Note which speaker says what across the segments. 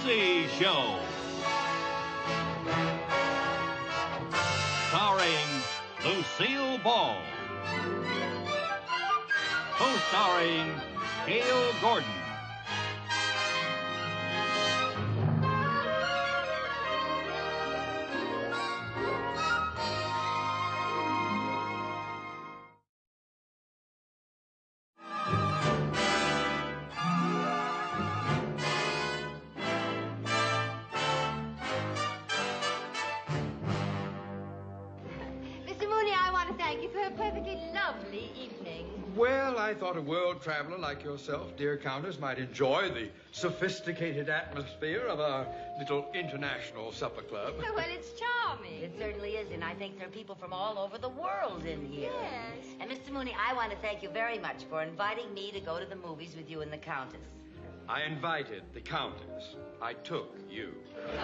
Speaker 1: Lucy Show. Starring Lucille Ball. Co-starring Gail Gordon.
Speaker 2: Well, I thought a world traveler like yourself, dear Countess, might enjoy the sophisticated atmosphere of our little international supper club.
Speaker 3: Well, it's charming.
Speaker 4: It certainly is, and I think there are people from all over the world in here.
Speaker 3: Yes.
Speaker 4: And, Mr. Mooney, I want to thank you very much for inviting me to go to the movies with you and the Countess.
Speaker 2: I invited the Countess. I took you.
Speaker 4: Really?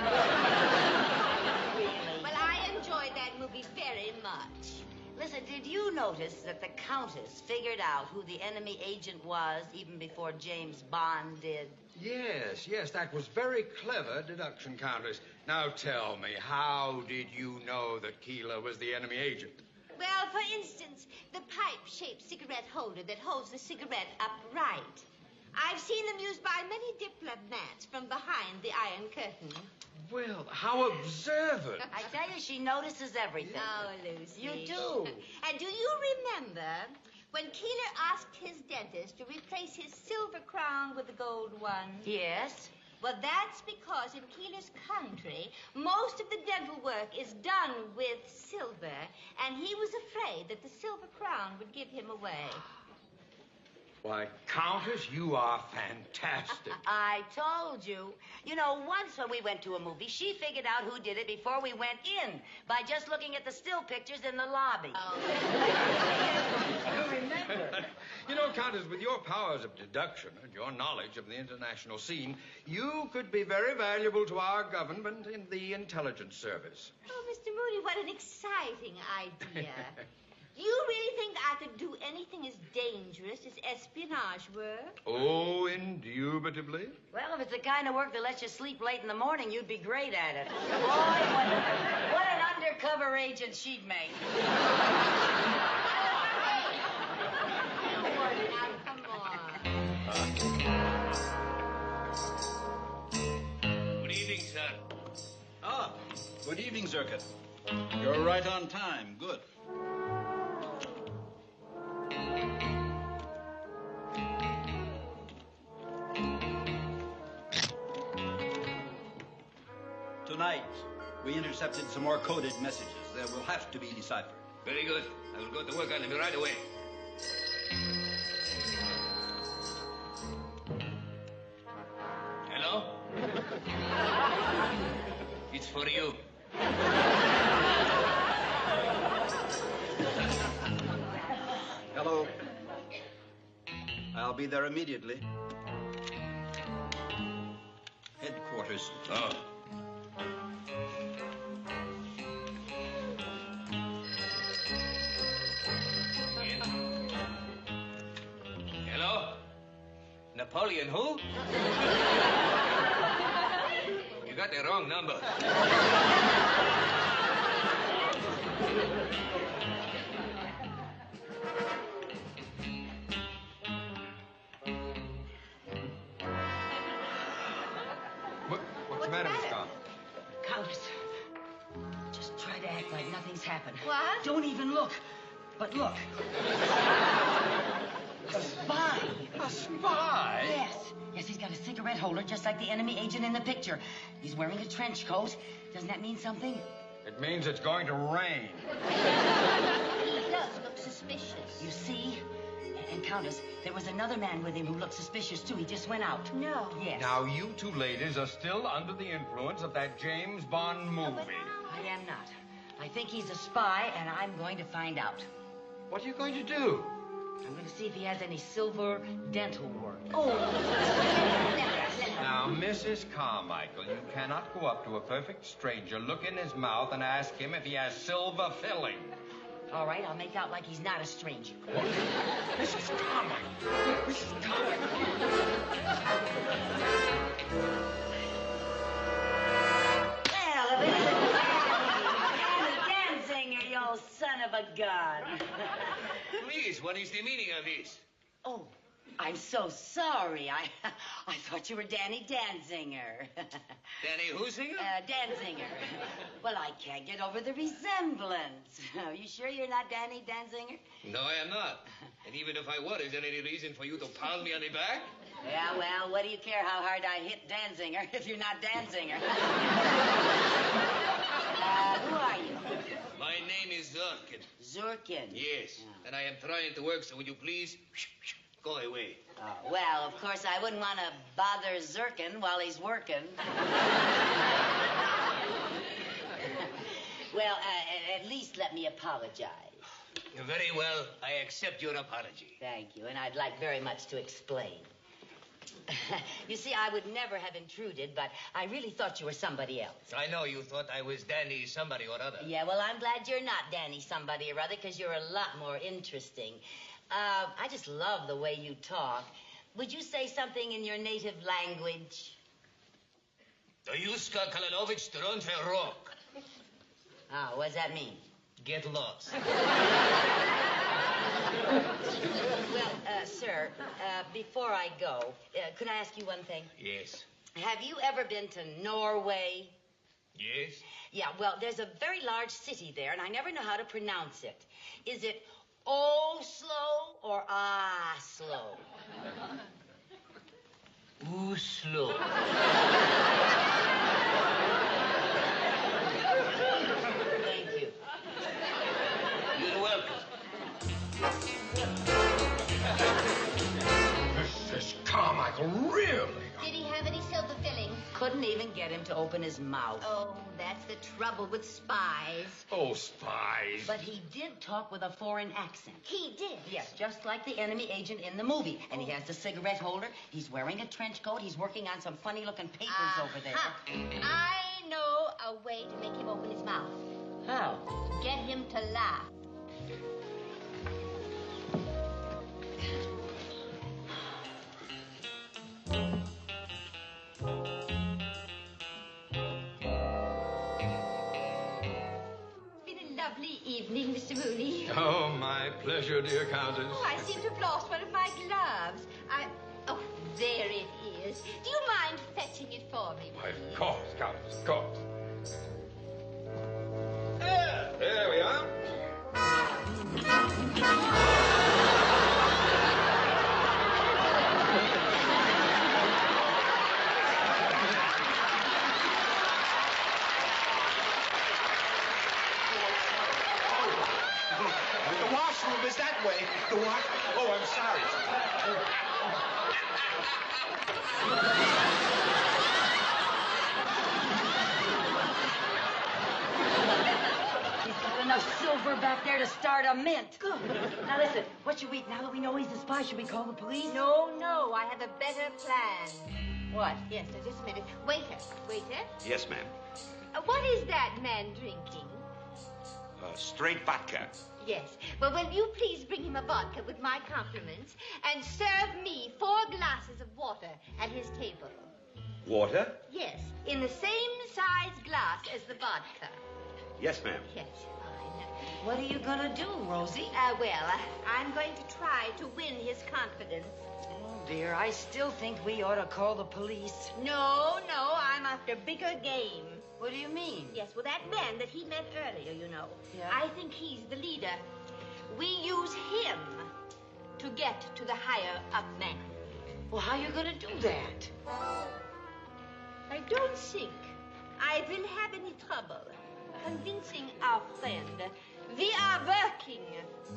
Speaker 3: Well, I enjoyed that movie very much.
Speaker 4: Listen, did you notice that the Countess figured out who the enemy agent was even before James Bond did?
Speaker 2: Yes, that was very clever deduction, Countess. Now tell me, how did you know that Keeler was the enemy agent?
Speaker 3: Well, for instance, the pipe-shaped cigarette holder that holds the cigarette upright. I've seen them used by many diplomats from behind the Iron Curtain.
Speaker 2: Well, how observant.
Speaker 4: I tell you, she notices everything.
Speaker 3: Oh, Lucy.
Speaker 4: You do.
Speaker 3: And do you remember when Keeler asked his dentist to replace his silver crown with a gold one?
Speaker 4: Yes.
Speaker 3: Well, that's because in Keeler's country, most of the dental work is done with silver, and he was afraid that the silver crown would give him away.
Speaker 2: Why, Countess, you are fantastic.
Speaker 4: I told you. You know, once when we went to a movie, she figured out who did it before we went in by just looking at the still pictures in the lobby.
Speaker 3: Oh.
Speaker 4: You remember?
Speaker 2: You know, Countess, with your powers of deduction and your knowledge of the international scene, you could be very valuable to our government in the intelligence service.
Speaker 3: Oh, Mr. Mooney, what an exciting idea. Do you really think I could do anything as dangerous as espionage work?
Speaker 2: Oh, indubitably.
Speaker 4: Well, if it's the kind of work that lets you sleep late in the morning, you'd be great at it. Boy, what an undercover agent she'd make.
Speaker 3: Now, come on.
Speaker 1: Good evening, sir.
Speaker 5: Ah, good evening, Zirkut. You're right on time. Good. Tonight, we intercepted some more coded messages that will have to be deciphered.
Speaker 1: Very good. I will go to work on them right away. Hello? It's for you.
Speaker 5: Hello. I'll be there immediately. Headquarters.
Speaker 1: Oh. Hello? Napoleon who? You got the wrong number.
Speaker 2: What's the matter, Miss Scott?
Speaker 4: Countess, just try to act like nothing's happened.
Speaker 3: What?
Speaker 4: Don't even look. But look. A spy.
Speaker 2: A spy?
Speaker 4: Yes, he's got a cigarette holder just like the enemy agent in the picture. He's wearing a trench coat. Doesn't that mean something?
Speaker 2: It means it's going to rain.
Speaker 3: He does look suspicious.
Speaker 4: You see? And Countess, there was another man with him who looked suspicious, too. He just went out.
Speaker 3: No.
Speaker 4: Yes.
Speaker 2: Now, you two ladies are still under the influence of that James Bond movie.
Speaker 4: I am not. I think he's a spy, and I'm going to find out.
Speaker 2: What are you going to do?
Speaker 4: I'm going to see if he has any silver dental work.
Speaker 3: Oh.
Speaker 2: Now, Mrs. Carmichael, you cannot go up to a perfect stranger, look in his mouth, and ask him if he has silver filling.
Speaker 4: All right, I'll make out like he's not a stranger.
Speaker 2: Mrs. Carmichael! Mrs. Carmichael!
Speaker 4: of a gun.
Speaker 1: Please, what is the meaning of this?
Speaker 4: Oh, I'm so sorry. I thought you were Danny Danzinger.
Speaker 1: Danny Husinger?
Speaker 4: Danzinger. Well, I can't get over the resemblance. Are you sure you're not Danny Danzinger?
Speaker 1: No, I am not. And even if I were, is there any reason for you to pound me on the back?
Speaker 4: Yeah, well, what do you care how hard I hit Danzinger if you're not Danzinger? Who are you?
Speaker 1: My name is Zurkin.
Speaker 4: Zurkin?
Speaker 1: Yes.
Speaker 4: Oh.
Speaker 1: And I am trying to work, so will you please go away?
Speaker 4: Oh, well, of course, I wouldn't want to bother Zurkin while he's working. Well, at least let me apologize.
Speaker 1: Very well. I accept your apology.
Speaker 4: Thank you, and I'd like very much to explain. You see, I would never have intruded, but I really thought you were somebody else.
Speaker 1: I know you thought I was Danny somebody or other.
Speaker 4: Yeah, well, I'm glad you're not Danny somebody or other, because you're a lot more interesting. I just love the way you talk. Would you say something in your native language?
Speaker 1: Dojuska Kalanovich Tronche Rock.
Speaker 4: Oh, what does that mean?
Speaker 1: Get lost.
Speaker 4: Well, sir, before I go, could I ask you one thing?
Speaker 1: Yes.
Speaker 4: Have you ever been to Norway?
Speaker 1: Yes?
Speaker 4: Yeah, well, there's a very large city there, and I never know how to pronounce it. Is it Oslo or Oslo?
Speaker 1: Oslo.
Speaker 4: Thank you.
Speaker 1: You're welcome.
Speaker 2: Mrs. Carmichael, really?
Speaker 3: Did he have any silver filling?
Speaker 4: Couldn't even get him to open his mouth.
Speaker 3: Oh, that's the trouble with spies.
Speaker 2: Oh, spies.
Speaker 4: But he did talk with a foreign accent.
Speaker 3: He did?
Speaker 4: Yes, just like the enemy agent in the movie. And he has the cigarette holder. He's wearing a trench coat. He's working on some funny-looking papers over there.
Speaker 3: I know a way to make him open his mouth.
Speaker 4: How?
Speaker 3: Get him to laugh. Evening, Mr. Mooney.
Speaker 2: Oh, my pleasure, dear Countess.
Speaker 3: Oh, I seem to have lost one of my gloves. Oh, there it is. Do you mind fetching it for me,
Speaker 2: Why,
Speaker 3: please?
Speaker 2: of course, Countess, of course. There we are.
Speaker 6: The washroom is that way. The wash... Oh, I'm sorry.
Speaker 4: He's got enough silver back there to start a mint. Good. Now, listen, what should we... Now that we know he's a spy, should we call the police?
Speaker 3: No, I have a better plan.
Speaker 4: What?
Speaker 3: Yes, now, just a minute. Waiter.
Speaker 6: Yes, ma'am.
Speaker 3: What is that man drinking?
Speaker 6: Straight vodka.
Speaker 3: Yes. Well, will you please bring him a vodka with my compliments and serve me 4 glasses of water at his table?
Speaker 6: Water?
Speaker 3: Yes, in the same size glass as the vodka.
Speaker 6: Yes, ma'am.
Speaker 3: Yes, fine.
Speaker 4: What are you gonna do, Rosie?
Speaker 3: I'm going to try to win his confidence.
Speaker 4: Oh, dear, I still think we ought to call the police.
Speaker 3: No, I'm after bigger game.
Speaker 4: What do you mean?
Speaker 3: Yes, well, that man that he met earlier, you know.
Speaker 4: Yeah?
Speaker 3: I think he's the leader. We use him to get to the higher up man.
Speaker 4: Well, how are you gonna do that?
Speaker 3: I don't think I will have any trouble convincing our friend. We are working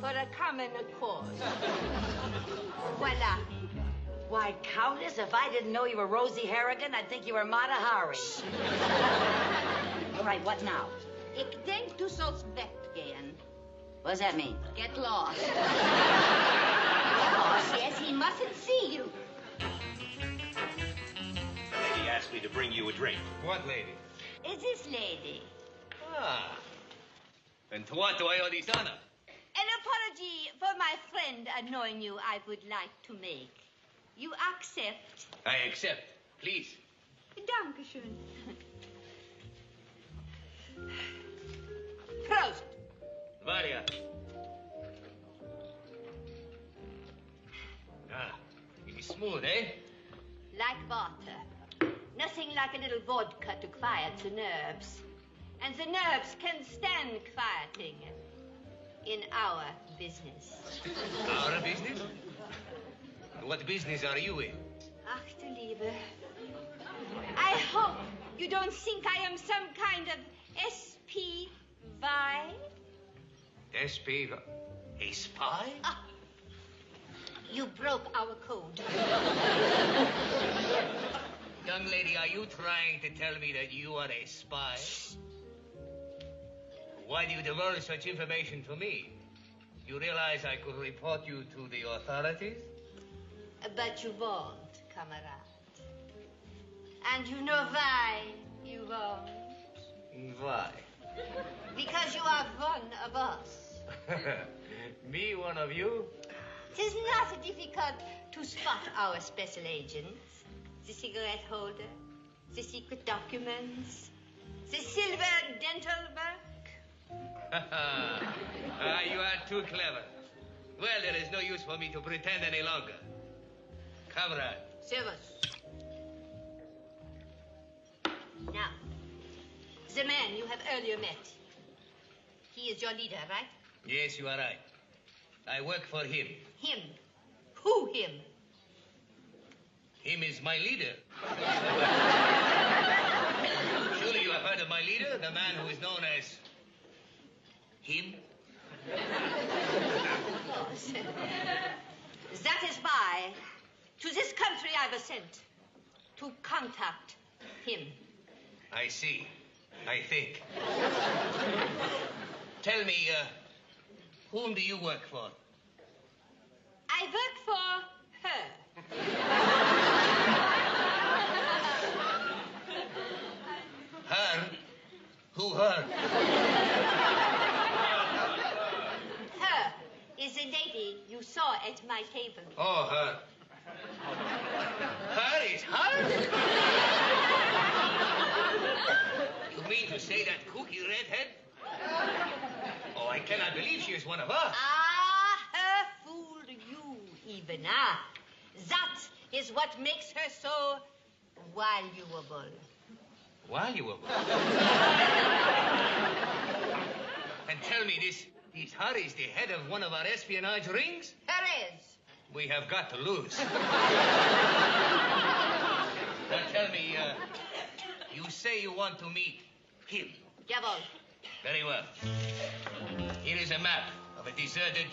Speaker 3: for a common cause. Voila.
Speaker 4: Why, Countess, if I didn't know you were Rosie Harrigan, I'd think you were Mata Hari. All right, what now?
Speaker 3: Ik denk du sollst weggehen.
Speaker 4: What does that mean?
Speaker 3: Get lost. Yes, he mustn't see you.
Speaker 6: The lady asked me to bring you a drink.
Speaker 1: What lady?
Speaker 3: Is this lady?
Speaker 1: Ah. And to what do I owe this honor?
Speaker 3: An apology for my friend annoying you I would like to make. You accept?
Speaker 1: I accept. Please.
Speaker 3: Dankeschön. Prost.
Speaker 1: Varia. smooth, eh?
Speaker 3: Like water. Nothing like a little vodka to quiet the nerves. And the nerves can stand quieting in our business.
Speaker 1: Our business? What business are you in?
Speaker 3: Ach, du Liebe. I hope you don't think I am some kind of SPY.
Speaker 1: SP? A spy?
Speaker 3: Ah, you broke our code.
Speaker 1: Young lady, are you trying to tell me that you are a spy? Why do you divulge such information to me? You realize I could report you to the authorities?
Speaker 3: But you won't, comrade. And you know why you won't?
Speaker 1: Why?
Speaker 3: Because you are one of us.
Speaker 1: Me, one of you?
Speaker 3: It is not difficult to spot our special agents. The cigarette holder, the secret documents, the silver dental work.
Speaker 1: You are too clever. Well, there is no use for me to pretend any longer. Comrade.
Speaker 3: Service. Now, the man you have earlier met. He is your leader, right?
Speaker 1: Yes, you are right. I work for him.
Speaker 3: Him. Who him?
Speaker 1: Him is my leader. Surely you have heard of my leader, the man who is known as him?
Speaker 3: Of course. That is why to this country I was sent to contact him.
Speaker 1: I see. I think. Tell me, whom do you work for?
Speaker 3: I work for her.
Speaker 1: Her? Who her?
Speaker 3: Her is the lady you saw at my table.
Speaker 1: Oh, her. Her is her? You mean to say that kooky redhead? Oh, I cannot believe she is one of us.
Speaker 3: Ah, her fooled you even. That is what makes her so valuable.
Speaker 1: Valuable? And tell me, this her is the head of one of our espionage rings?
Speaker 3: Her is.
Speaker 1: We have got to lose. Now tell me, you say you want to meet him.
Speaker 3: Jawohl.
Speaker 1: Very well. Here is a map of a deserted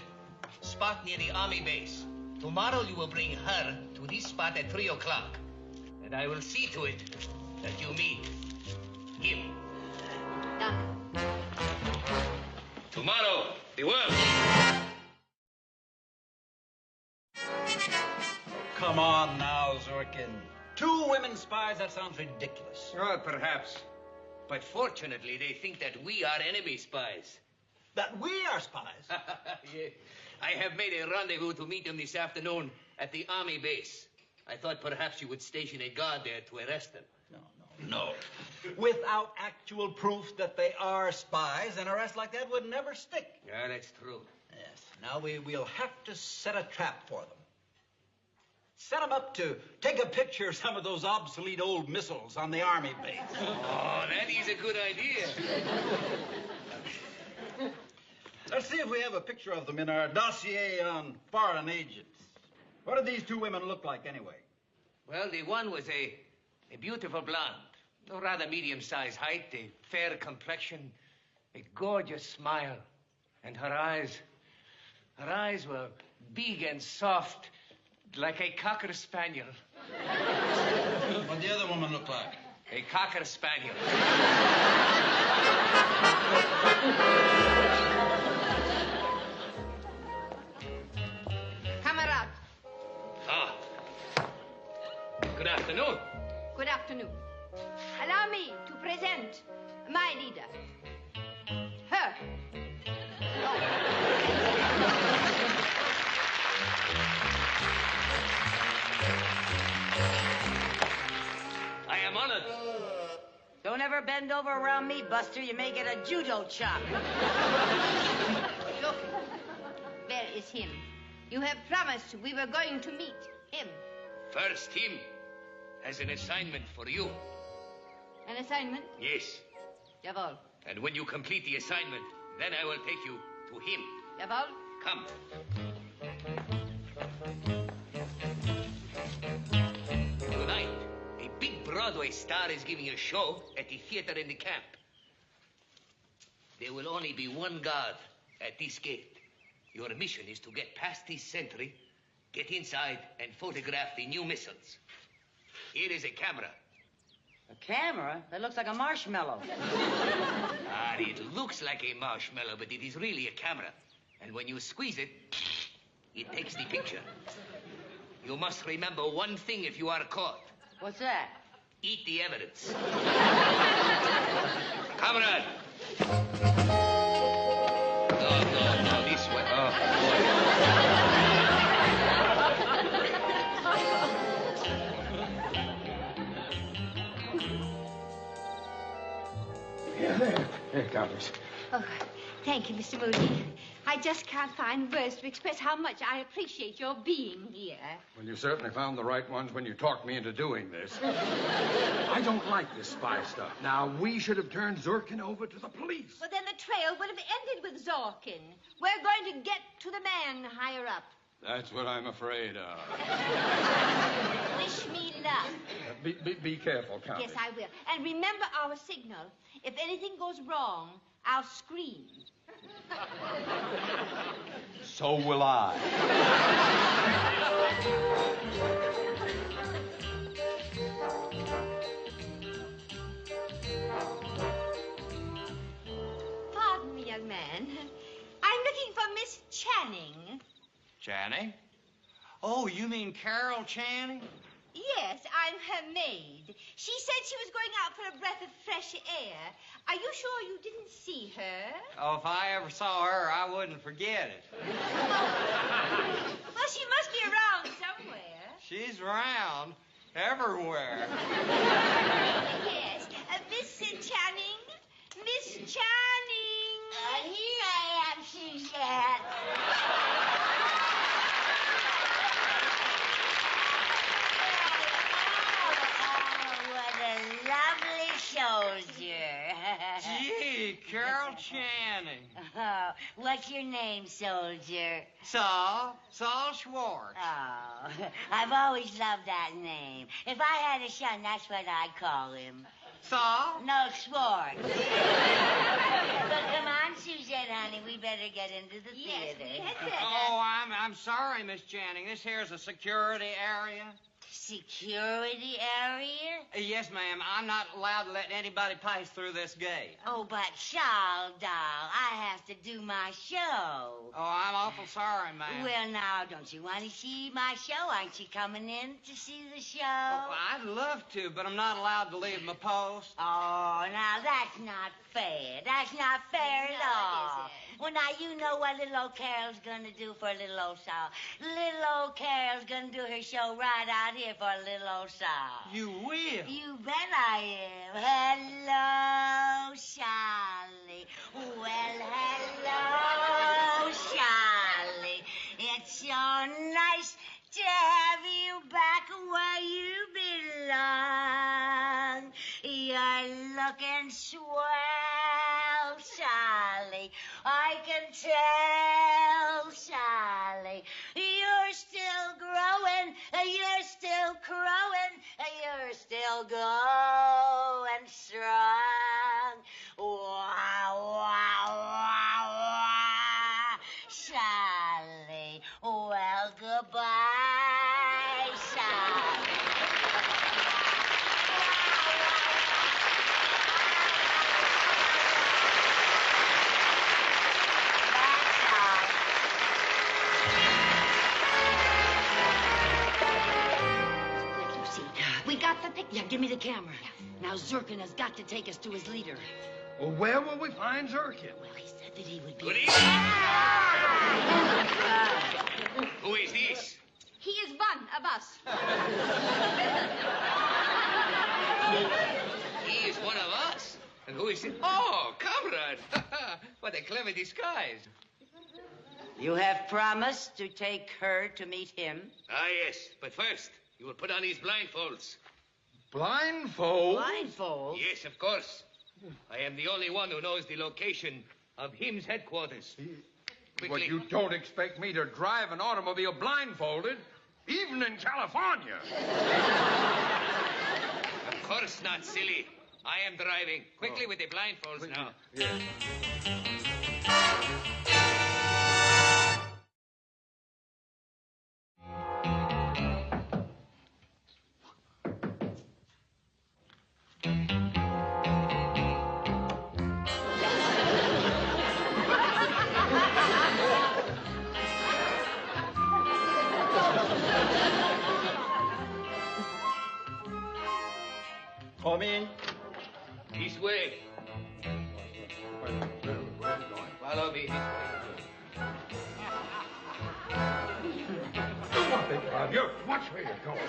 Speaker 1: spot near the army base. Tomorrow you will bring her to this spot at 3 o'clock. And I will see to it that you meet him.
Speaker 3: Danke.
Speaker 1: Tomorrow, the world.
Speaker 5: Come on now, Zorkin. 2 women spies, that sounds ridiculous.
Speaker 1: Oh, perhaps. But fortunately, they think that we are enemy spies.
Speaker 5: That we are spies?
Speaker 1: Yes. I have made a rendezvous to meet them this afternoon at the army base. I thought perhaps you would station a guard there to arrest them.
Speaker 5: No. Without actual proof that they are spies, an arrest like that would never stick.
Speaker 1: Yeah, that's true.
Speaker 5: Yes. Now we'll have to set a trap for them. Set them up to take a picture of some of those obsolete old missiles on the army base.
Speaker 1: Oh, that is a good idea.
Speaker 5: Let's see if we have a picture of them in our dossier on foreign agents. What do these 2 women look like, anyway?
Speaker 1: Well, the one was a beautiful blonde, a rather medium-sized height, a fair complexion, a gorgeous smile, and her eyes were big and soft, like a cocker spaniel.
Speaker 5: What the other woman look like?
Speaker 1: A cocker spaniel.
Speaker 3: Kamerad.
Speaker 1: Ah. Good afternoon.
Speaker 3: Good afternoon. Allow me to present my leader. Her.
Speaker 1: I am honored.
Speaker 4: Don't ever bend over around me, Buster. You may get a judo chop.
Speaker 3: Look, where is him? You have promised we were going to meet him.
Speaker 1: First, him has an assignment for you.
Speaker 3: An assignment?
Speaker 1: Yes.
Speaker 3: Jawohl.
Speaker 1: And when you complete the assignment, then I will take you to him.
Speaker 3: Jawohl.
Speaker 1: Come. Tonight, a big Broadway star is giving a show at the theater in the camp. There will only be one guard at this gate. Your mission is to get past this sentry, get inside, and photograph the new missiles. Here is a camera.
Speaker 4: A camera? That looks like a marshmallow.
Speaker 1: It looks like a marshmallow, but it is really a camera. And when you squeeze it, it takes the picture. You must remember one thing if you are caught.
Speaker 4: What's that?
Speaker 1: Eat the evidence. Comrade. No, this way. Oh,
Speaker 2: Yeah, there. There, Countess.
Speaker 3: Oh, thank you, Mr. Moody. I just can't find words to express how much I appreciate your being here.
Speaker 2: Well, you certainly found the right ones when you talked me into doing this. I don't like this spy stuff. Now, we should have turned Zurkin over to the police.
Speaker 3: Well, then the trail would have ended with Zorkin. We're going to get to the man higher up.
Speaker 2: That's what I'm afraid of.
Speaker 3: Wish me luck.
Speaker 2: Be careful, Countess.
Speaker 3: Yes, I will. And remember our signal. If anything goes wrong, I'll scream.
Speaker 5: So will I.
Speaker 3: Pardon me, young man. I'm looking for Miss Channing.
Speaker 7: Channing? Oh, you mean Carol Channing?
Speaker 3: Yes, I'm her maid. She said she was going out for a breath of fresh air. Are you sure you didn't see her?
Speaker 7: Oh, if I ever saw her, I wouldn't forget it.
Speaker 3: Well, she must be around somewhere.
Speaker 7: She's around everywhere.
Speaker 3: Yes, Miss Channing. Miss Channing.
Speaker 4: Here I am, Suzette. Soldier.
Speaker 7: Gee, Carol Channing.
Speaker 4: Oh, what's your name, soldier?
Speaker 7: Saul Schwartz.
Speaker 4: Oh, I've always loved that name. If I had a son, that's what I'd call him.
Speaker 7: Saul?
Speaker 4: No, Schwartz. But come on, Suzette, honey, we better get into the
Speaker 3: Yes,
Speaker 4: theater.
Speaker 3: we had better.
Speaker 7: Oh, I'm sorry, Miss Channing. This here's a security area.
Speaker 4: Security area?
Speaker 7: Yes, ma'am. I'm not allowed to let anybody pass through this gate.
Speaker 4: Oh, but Shawl Doll, I have to do my show.
Speaker 7: Oh, I'm awful sorry, ma'am.
Speaker 4: Well, now, don't you want to see my show? Aren't you coming in to see the show?
Speaker 7: Oh, I'd love to, but I'm not allowed to leave my post.
Speaker 4: Oh, now, that's not fair. That's not fair at all. Well, now, you know what little old Carol's going to do for a little old Saul. Little old Carol's going to do her show right out here for a little old Saul.
Speaker 7: You will?
Speaker 4: You bet I am. Hello, Sally. Well, hello, Sally. It's so nice to have you back where you belong. You're looking swell, Sally. I can tell, Sally. You're still growing. You're still growing. You're still going strong. Wow, wow, wow, wow. Sally. Well, goodbye, Sally.
Speaker 3: We got the picture.
Speaker 4: Yeah, give me the camera. Now, Zurkin has got to take us to his leader.
Speaker 2: Well, where will we find Zurkin?
Speaker 4: Well, he said that he would be...
Speaker 1: Good evening. Who is this?
Speaker 3: He is one of us.
Speaker 1: He is one of us. And who is it? Oh, comrade. What a clever disguise.
Speaker 4: You have promised to take her to meet him?
Speaker 1: Ah, yes. But first, You will put on these blindfolds.
Speaker 2: Blindfold?
Speaker 4: Blindfold?
Speaker 1: Yes, of course. I am the only one who knows the location of him's headquarters.
Speaker 2: But
Speaker 1: Quickly.
Speaker 2: you don't expect me to drive an automobile blindfolded, even in California.
Speaker 1: Of course not, silly. I am driving. Quickly with the blindfolds now.
Speaker 2: Yes.
Speaker 5: Come in.
Speaker 1: This way. Follow me this way.
Speaker 2: Watch where you're going.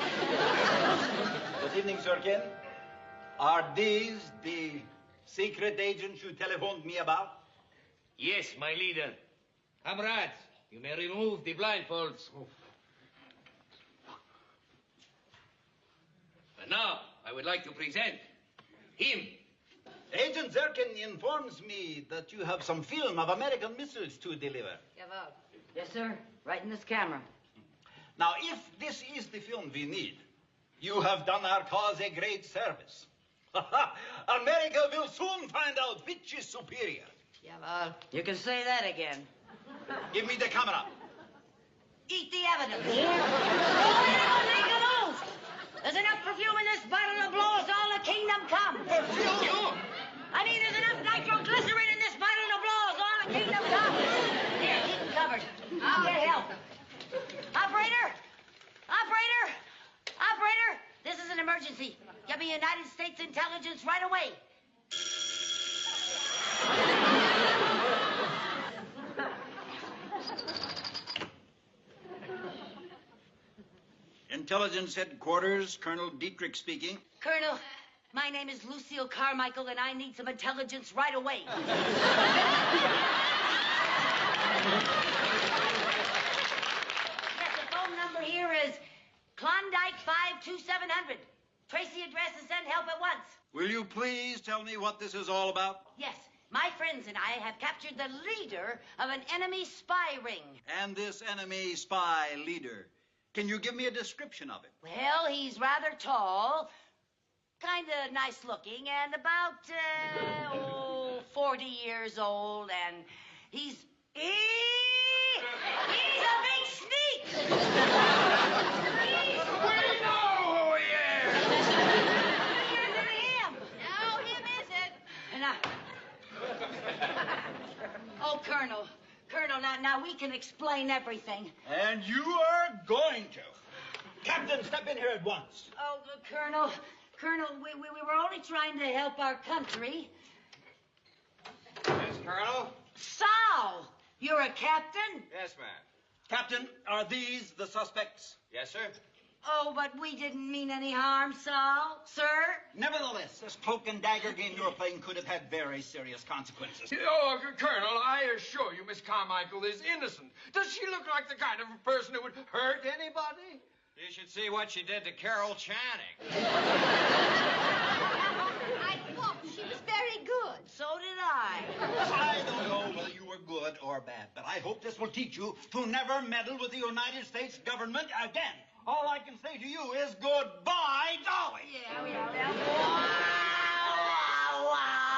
Speaker 5: Good evening, Sirkin. Are these the secret agents you telephoned me about?
Speaker 1: Yes, my leader. Comrades, you may remove the blindfolds. And now, I would like to present him.
Speaker 5: Agent Zirkin informs me that you have some film of American missiles to deliver.
Speaker 3: Jawohl.
Speaker 4: Yes, sir. Right in this camera.
Speaker 5: Now, if this is the film we need, you have done our cause a great service. America will soon find out which is superior.
Speaker 3: Jawohl.
Speaker 4: You can say that again.
Speaker 5: Give me the camera.
Speaker 4: Eat the evidence. Roll it on, make a move. There's enough perfume in this bottle to blow us all to kingdom come.
Speaker 1: You!
Speaker 4: I mean, there's enough nitroglycerin in this bottle to blow us all to kingdom come. Here, keep them covered. I'll get help. Operator! Operator! Operator! This is an emergency. Get me United States intelligence right away.
Speaker 5: Intelligence headquarters, Colonel Dietrich speaking.
Speaker 4: Colonel, my name is Lucille Carmichael, and I need some intelligence right away. Yes, the phone number here is Klondike 52700. Trace the address and send help at once.
Speaker 5: Will you please tell me what this is all about?
Speaker 4: Yes, my friends and I have captured the leader of an enemy spy ring.
Speaker 5: And this enemy spy leader. Can you give me a description of it?
Speaker 4: Well, he's rather tall, kind of nice looking, and about 40 years old, and he's a big sneak.
Speaker 2: We know who he is!
Speaker 4: Here's him.
Speaker 3: No, him isn't.
Speaker 4: And oh, Colonel, now we can explain everything.
Speaker 5: And you are going to. Captain, step in here at once.
Speaker 4: Oh, Colonel, we were only trying to help our country.
Speaker 7: Yes, Colonel?
Speaker 4: Sal, you're a captain?
Speaker 7: Yes, ma'am.
Speaker 5: Captain, are these the suspects?
Speaker 7: Yes, sir.
Speaker 4: Oh, but we didn't mean any harm, Sal. Sir?
Speaker 5: Nevertheless, this cloak and dagger game you're playing could have had very serious consequences.
Speaker 2: Oh, Colonel, I assure you Miss Carmichael is innocent. Does she look like the kind of person who would hurt anybody?
Speaker 7: You should see what she did to Carol Channing.
Speaker 3: I thought she was very good.
Speaker 4: So did I.
Speaker 5: I don't know whether you were good or bad, but I hope this will teach you to never meddle with the United States government again. All I can say to you is goodbye, Dolly.
Speaker 4: Yeah. Wow.